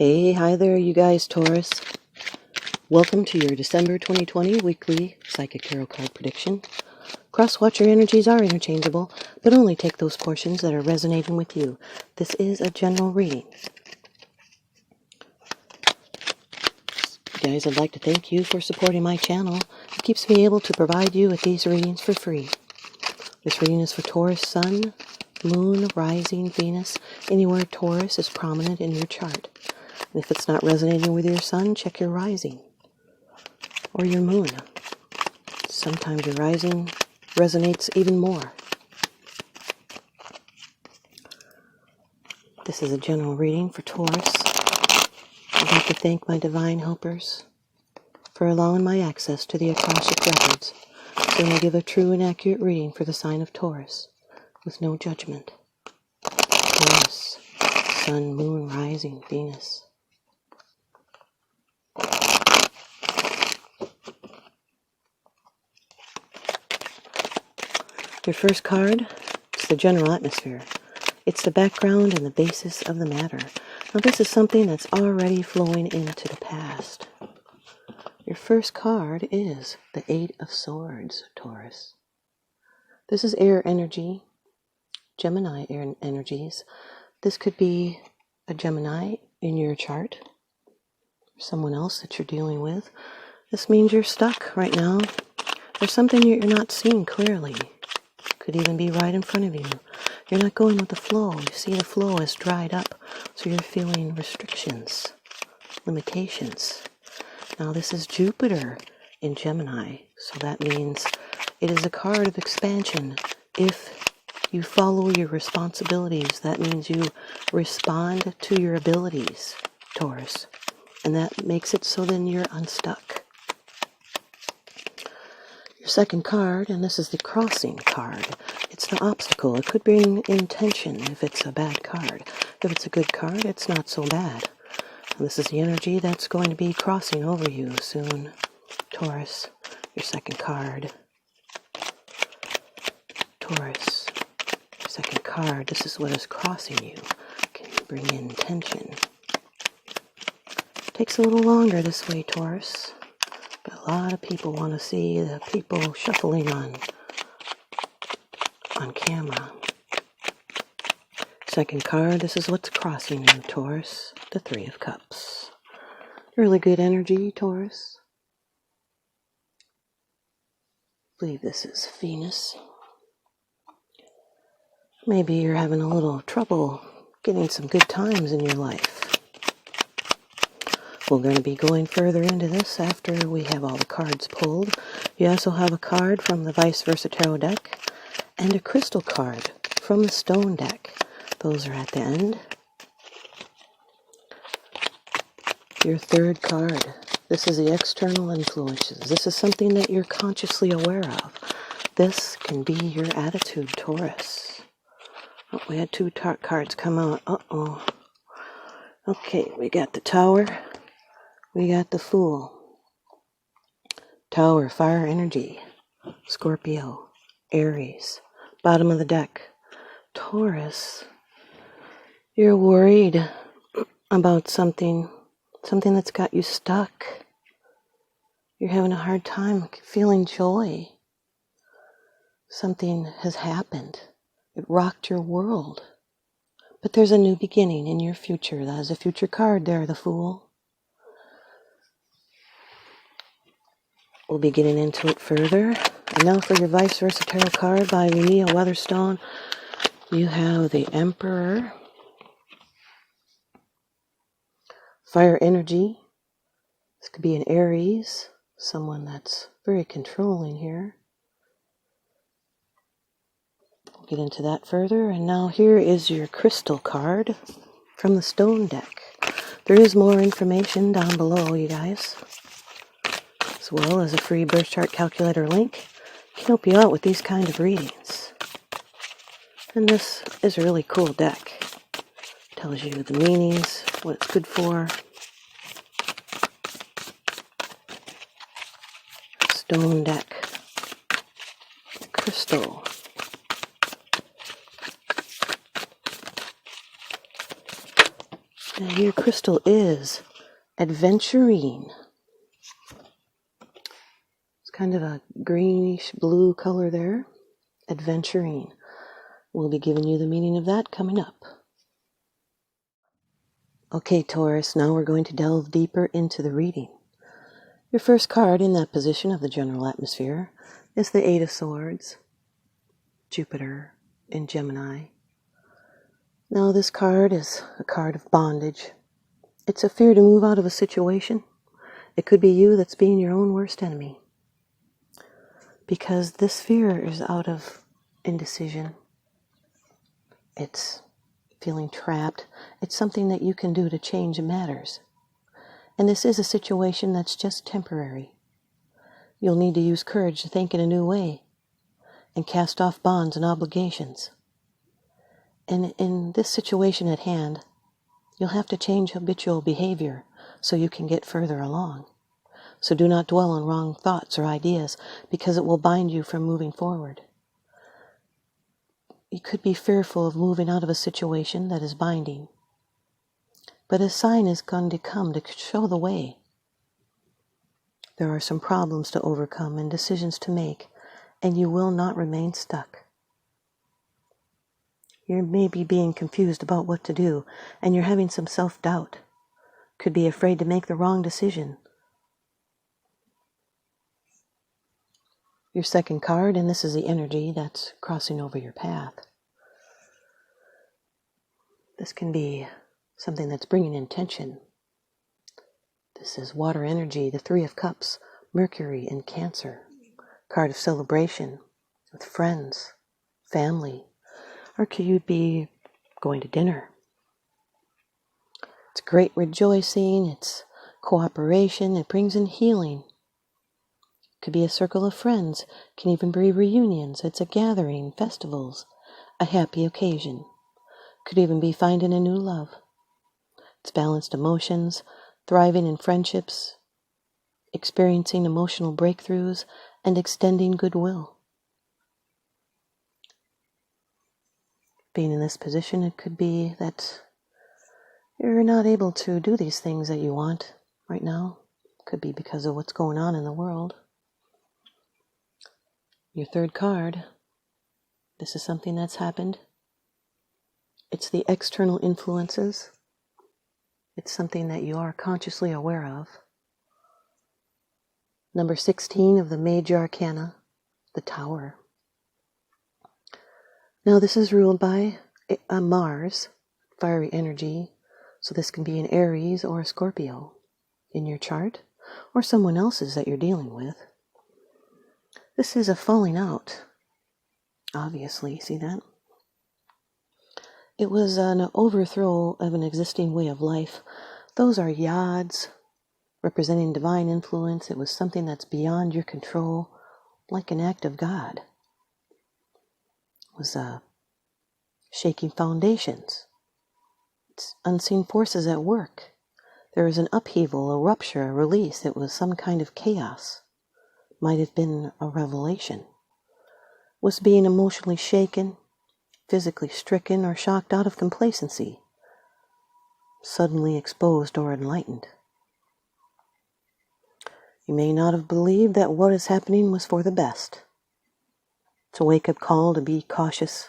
Hey, hi there, you guys, Taurus. Welcome to your December 2020 weekly Psychic Tarot card prediction. Cross-watcher energies are interchangeable, but only take those portions that are resonating with you. This is a general reading. Guys, I'd like to thank you for supporting my channel. It keeps me able to provide you with these readings for free. This reading is for Taurus Sun, Moon, Rising, Venus, anywhere Taurus is prominent in your chart. And if it's not resonating with your Sun, check your Rising or your Moon. Sometimes your Rising resonates even more. This is a general reading for Taurus. I'd like to thank my divine helpers for allowing my access to the Akashic records, so I give a true and accurate reading for the sign of Taurus, with no judgment. Taurus, Sun, Moon, Rising, Venus. Your first card is the general atmosphere. It's the background and the basis of the matter. Now this is something that's already flowing into the past. Your first card is the Eight of Swords, Taurus. This is air energy, Gemini air energies. This could be a Gemini in your chart, or someone else that you're dealing with. This means you're stuck right now. There's something you're not seeing clearly. Could even be right in front of you. You're not going with the flow. You see the flow has dried up, so you're feeling restrictions, limitations. Now this is Jupiter in Gemini, so that means it is a card of expansion. If you follow your responsibilities, that means you respond to your abilities, Taurus. And that makes it so then you're unstuck. Your second card, and this is the crossing card. It's the obstacle. It could bring intention if it's a bad card. If it's a good card, it's not so bad. And this is the energy that's going to be crossing over you soon, Taurus. Your second card. Taurus. Your second card. This is what is crossing you. Can bring in tension. Takes a little longer this way, Taurus. But a lot of people want to see the people shuffling on camera. Second card, this is what's crossing you, Taurus. The Three of Cups. Really good energy, Taurus. I believe this is Venus. Maybe you're having a little trouble getting some good times in your life. We're going to be going further into this after we have all the cards pulled. You also have a card from the ViceVersa Tarot deck and a crystal card from the stone deck. Those are at the end. Your third card. This is the external influences. This is something that you're consciously aware of. This can be your attitude, Taurus. Oh, we had two cards come out. Uh-oh. Okay, we got the Tower. We got the Fool. Tower, fire energy. Scorpio. Aries. Bottom of the deck. Taurus. You're worried about something that's got you stuck. You're having a hard time feeling joy. Something has happened. It rocked your world. But there's a new beginning in your future. That is a future card there, the Fool. We'll be getting into it further. And now for your ViceVersa Tarot card by Lunaea Weatherstone, you have the Emperor. Fire energy. This could be an Aries, someone that's very controlling here. We'll get into that further. And now here is your crystal card from the stone deck. There is more information down below, you guys, as well as a free birth chart calculator link. Can help you out with these kind of readings. And this is a really cool deck. Tells you the meanings, what it's good for. Stone deck. Crystal. Now your crystal is Aventurine. It's kind of a greenish blue color there. Aventurine. We'll be giving you the meaning of that coming up. Okay, Taurus, now we're going to delve deeper into the reading. Your first card in that position of the general atmosphere is the Eight of Swords, Jupiter in Gemini. Now this card is a card of bondage. It's a fear to move out of a situation. It could be you that's being your own worst enemy. Because this fear is out of indecision. It's feeling trapped. It's something that you can do to change matters. And this is a situation that's just temporary. You'll need to use courage to think in a new way and cast off bonds and obligations. And in this situation at hand, you'll have to change habitual behavior so you can get further along. So do not dwell on wrong thoughts or ideas because it will bind you from moving forward. You could be fearful of moving out of a situation that is binding. But a sign is going to come to show the way. There are some problems to overcome and decisions to make, and you will not remain stuck. You may be being confused about what to do, and you're having some self-doubt. Could be afraid to make the wrong decision. Your second card, and this is the energy that's crossing over your path. This can be something that's bringing in tension. This is water energy, the Three of Cups, Mercury in Cancer. Card of celebration with friends, family, or could you be going to dinner? It's great rejoicing, it's cooperation, it brings in healing. Could be a circle of friends, can even be reunions, it's a gathering, festivals, a happy occasion. Could even be finding a new love. It's balanced emotions, thriving in friendships, experiencing emotional breakthroughs, and extending goodwill. Being in this position, it could be that you're not able to do these things that you want right now. Could be because of what's going on in the world. Your third card, this is something that's happened. It's the external influences. It's something that you are consciously aware of. Number 16 of the Major Arcana, the Tower. Now this is ruled by a Mars, fiery energy, so this can be an Aries or a Scorpio in your chart, or someone else's that you're dealing with. This is a falling out, obviously, see that? It was an overthrow of an existing way of life. Those are yads, representing divine influence. It was something that's beyond your control, like an act of God. It was shaking foundations. It's unseen forces at work. There was an upheaval, a rupture, a release. It was some kind of chaos. Might have been a revelation. Was being emotionally shaken, physically stricken, or shocked out of complacency. Suddenly exposed or enlightened. You may not have believed that what is happening was for the best. It's a wake-up call to be cautious.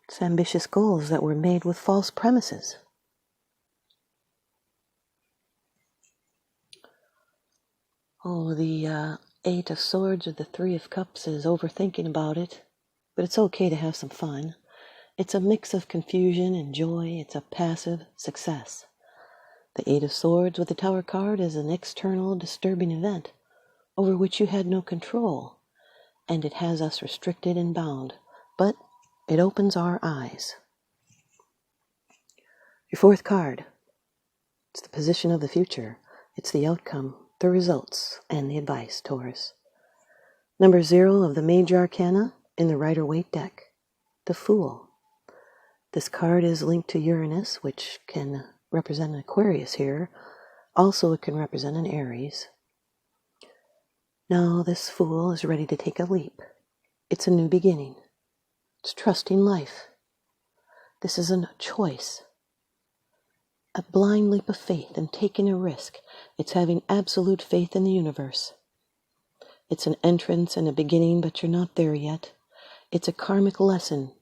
It's ambitious goals that were made with false premises. Oh, the Eight of Swords or the Three of Cups is overthinking about it, but it's okay to have some fun. It's a mix of confusion and joy. It's a passive success. The Eight of Swords with the Tower card is an external disturbing event over which you had no control, and it has us restricted and bound, but it opens our eyes. Your fourth card, it's the position of the future. It's the outcome, the results, and the advice, Taurus. Number 0 of the Major Arcana in the Rider-Waite deck, the Fool. This card is linked to Uranus, which can represent an Aquarius here. Also, it can represent an Aries. Now, this Fool is ready to take a leap. It's a new beginning. It's trusting life. This is a choice. a blind leap of faith and taking a risk. It's having absolute faith in the universe. It's an entrance and a beginning, but you're not there yet. It's a karmic lesson.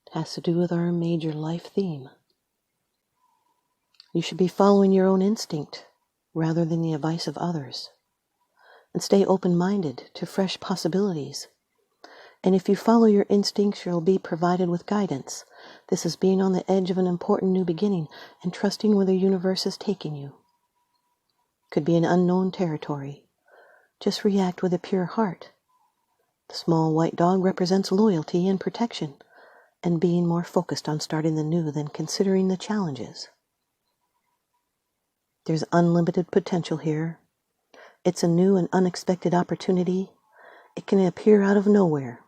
It has to do with our major life theme. You should be following your own instinct rather than the advice of others. And stay open-minded to fresh possibilities. And if you follow your instincts, you'll be provided with guidance. This is being on the edge of an important new beginning and trusting where the universe is taking you. Could be an unknown territory. Just react with a pure heart. The small white dog represents loyalty and protection, and being more focused on starting the new than considering the challenges. There's unlimited potential here. It's a new and unexpected opportunity. It can appear out of nowhere.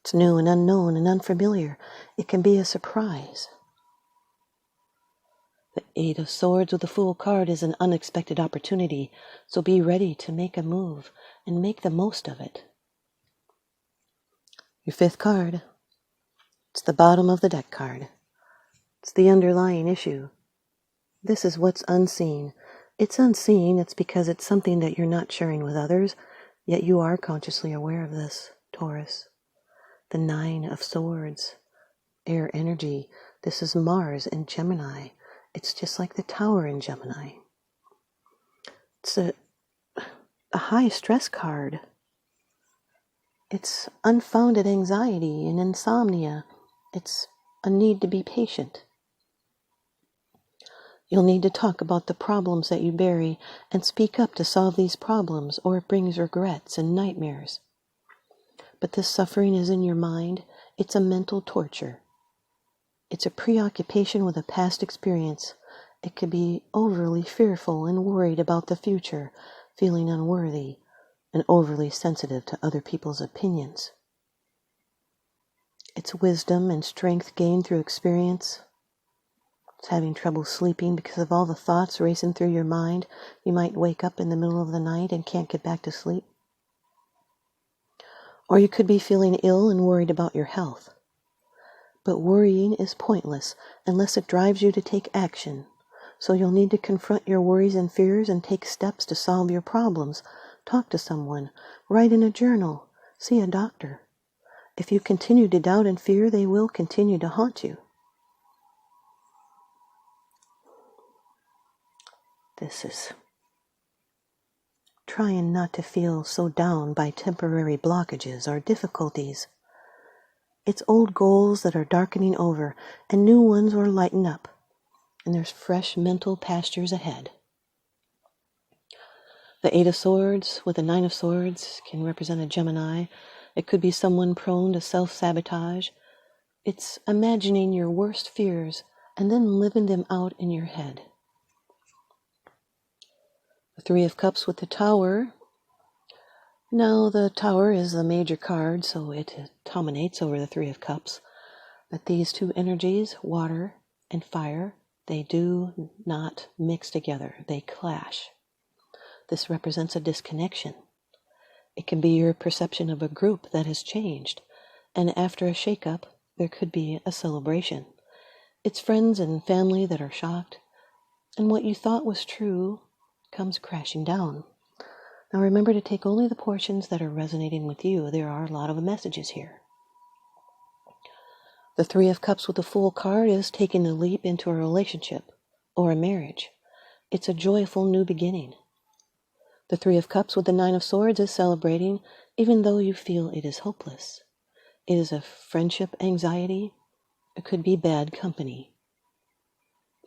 It's new and unknown and unfamiliar. It can be a surprise. The Eight of Swords with the Fool card is an unexpected opportunity, so be ready to make a move and make the most of it. Your fifth card. It's the bottom of the deck card. It's the underlying issue. This is what's unseen. It's unseen. It's because it's something that you're not sharing with others, yet you are consciously aware of this, Taurus. The Nine of Swords. Air energy. This is Mars in Gemini. It's just like the Tower in Gemini. It's a high stress card. It's unfounded anxiety and insomnia. It's a need to be patient. You'll need to talk about the problems that you bury and speak up to solve these problems, or it brings regrets and nightmares. But this suffering is in your mind. It's a mental torture. It's a preoccupation with a past experience. It could be overly fearful and worried about the future, feeling unworthy, and overly sensitive to other people's opinions. It's wisdom and strength gained through experience. It's having trouble sleeping because of all the thoughts racing through your mind. You might wake up in the middle of the night and can't get back to sleep. Or you could be feeling ill and worried about your health. But worrying is pointless unless it drives you to take action. So you'll need to confront your worries and fears and take steps to solve your problems. Talk to someone. Write in a journal. See a doctor. If you continue to doubt and fear, they will continue to haunt you. This is trying not to feel so down by temporary blockages or difficulties. It's old goals that are darkening over, and new ones are lighting up, and there's fresh mental pastures ahead. The Eight of Swords with the Nine of Swords can represent a Gemini. It could be someone prone to self-sabotage. It's imagining your worst fears and then living them out in your head. The Three of Cups with the Tower. Now, the Tower is the major card, so it dominates over the Three of Cups. But these two energies, water and fire, they do not mix together. They clash. This represents a disconnection. It can be your perception of a group that has changed, and after a shakeup, there could be a celebration. It's friends and family that are shocked, and what you thought was true comes crashing down. Now remember to take only the portions that are resonating with you. There are a lot of messages here. The Three of Cups with the Fool card is taking the leap into a relationship or a marriage. It's a joyful new beginning. The Three of Cups with the Nine of Swords is celebrating, even though you feel it is hopeless. It is a friendship anxiety. It could be bad company.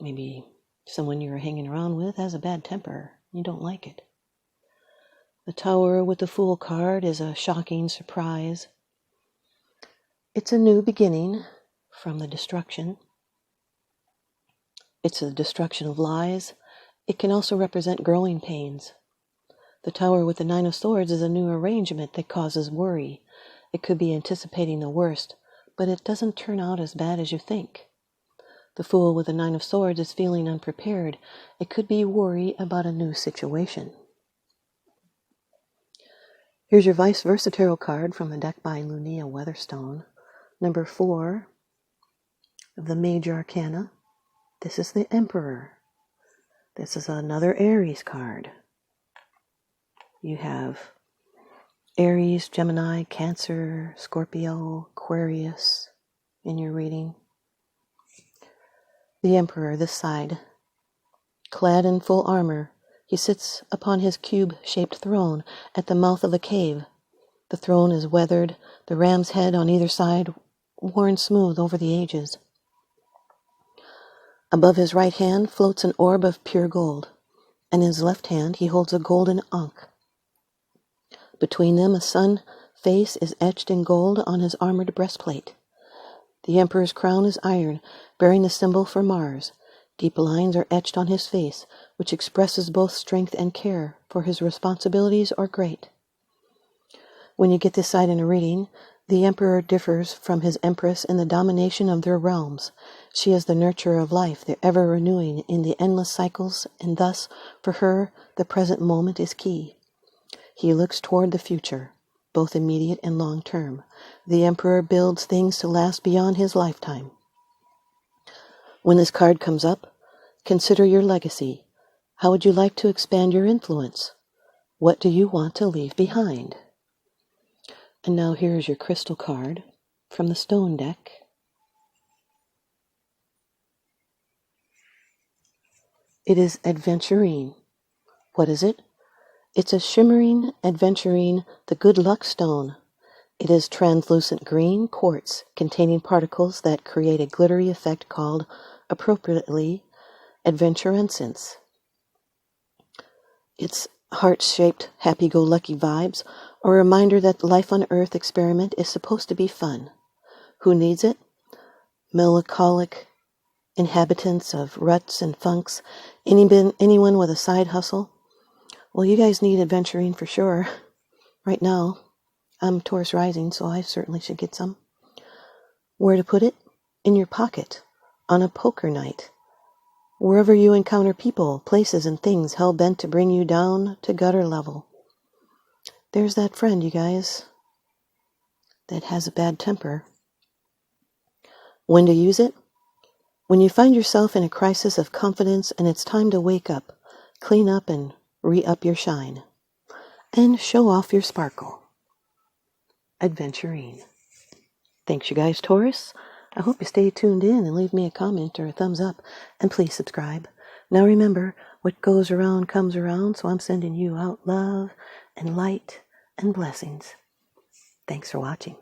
Maybe someone you're hanging around with has a bad temper. You don't like it. The Tower with the Fool card is a shocking surprise. It's a new beginning from the destruction. It's a destruction of lies. It can also represent growing pains. The Tower with the Nine of Swords is a new arrangement that causes worry. It could be anticipating the worst, but it doesn't turn out as bad as you think. The Fool with the Nine of Swords is feeling unprepared. It could be worry about a new situation. Here's your ViceVersa Tarot card from the deck by Lunaea Weatherstone. Number 4 of the Major Arcana. This is the Emperor. This is another Aries card. You have Aries, Gemini, Cancer, Scorpio, Aquarius in your reading. The Emperor, this side, clad in full armor, he sits upon his cube-shaped throne at the mouth of a cave. The throne is weathered, the ram's head on either side worn smooth over the ages. Above his right hand floats an orb of pure gold, and in his left hand he holds a golden ankh. Between them a sun face is etched in gold on his armored breastplate. The Emperor's crown is iron, bearing the symbol for Mars. Deep lines are etched on his face, which expresses both strength and care, for his responsibilities are great. When you get this side in a reading, the Emperor differs from his Empress in the domination of their realms. She is the nurturer of life, the ever-renewing in the endless cycles, and thus, for her, the present moment is key. He looks toward the future, both immediate and long-term. The Emperor builds things to last beyond his lifetime. When this card comes up, consider your legacy. How would you like to expand your influence? What do you want to leave behind? And now here is your crystal card from the stone deck. It is Aventurine. What is it? It's a shimmering Aventurine, the good luck stone. It is translucent green quartz containing particles that create a glittery effect called, appropriately, adventurescence. It's heart-shaped, happy-go-lucky vibes, a reminder that life on Earth experiment is supposed to be fun. Who needs it? Melancholic inhabitants of ruts and funks, anyone with a side hustle? Well, you guys need Aventurine for sure. Right now, I'm Taurus rising, so I certainly should get some. Where to put it? In your pocket, on a poker night. Wherever you encounter people, places, and things hell-bent to bring you down to gutter level. There's that friend, you guys, that has a bad temper. When to use it? When you find yourself in a crisis of confidence and it's time to wake up, clean up, and re-up your shine. And show off your sparkle. Aventurine. Thanks, you guys, Taurus. I hope you stay tuned in and leave me a comment or a thumbs up. And please subscribe. Now remember, what goes around comes around, so I'm sending you out love and light and blessings. Thanks for watching.